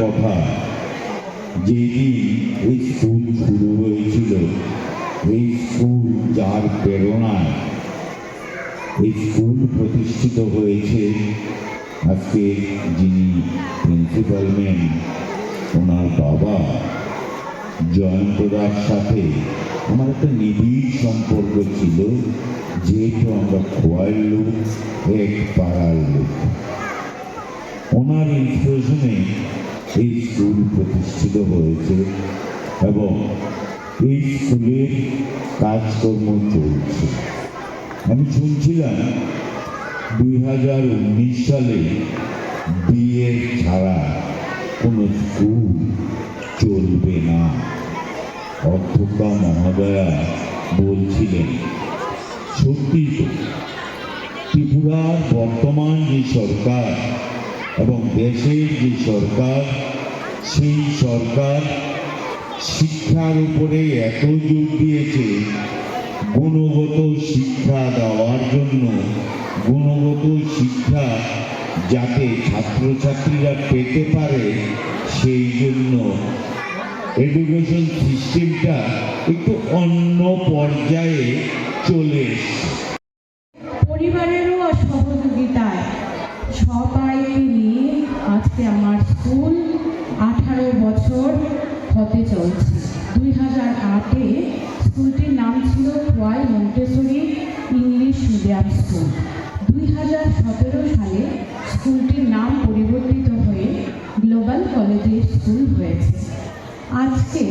কথা, যেদিন এই স্কুল শুরু হয়েছিল, এই স্কুল যার প্রেরণায় এই স্কুল প্রতিষ্ঠিত হয়েছে, আজকে যিনি প্রিন্সিপাল ম্যাম, ওনার বাবা জয়ন্ত দার সাথে আমার একটা নিবিড় সম্পর্ক ছিল, যেহেতু আমরা খোয়ার লোক, এক পাড়ার লোক। ওনার ইনস্পিরেশনে এই স্কুল প্রতিষ্ঠিত হয়েছে এবং এই স্কুলের কাজকর্ম চলছে। আমি শুনছিলাম 2019 সালে বিএ ছাড়া কোনো স্কুল চলবে না। অধ্যক্ষা মহোদয়া বলছিলেন, সত্যি তো, ত্রিপুরার বর্তমান যে সরকার এবং দেশের যে সরকার, সেই সরকার শিক্ষার উপরে এত জোর দিয়েছে, গুণগত শিক্ষা দেওয়ার জন্য, গুণগত শিক্ষা যাতে ছাত্রছাত্রীরা পেতে পারে, সেই জন্য এডুকেশন সিস্টেমটা একটু অন্য পর্যায়ে চলে এসেছে। পরিবারেরও সহযোগিতায় সবাইকে নিয়ে আজকে আমার স্কুল 18 বছর হতে চলছে। 2008-এ স্কুলটির নাম ছিল Khowai Montessori English medium school. 2017 সালে স্কুলটির নাম পরিবর্তিত হয়ে গ্লোবাল কলেজিয়েট স্কুল হয়েছে। আজকে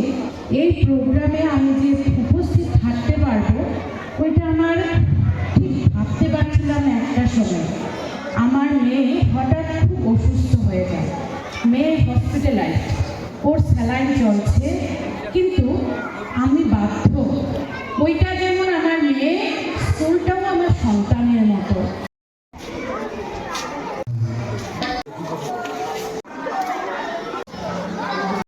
এই প্রোগ্রামে আমি যে উপস্থিত থাকতে পারবো, ওইটা আমার ঠিক ভাবতে পারছিলাম না। একটা সময় আমার মেয়ে হঠাৎ খুব অসুস্থ হয়ে যায়, মেয়ে হসপিটালাইজ, ওর স্যালাইন চলছে, কিন্তু আমি বাধ্য। ওইটা যেমন আমার মেয়ে, স্কুলটাও আমার সন্তান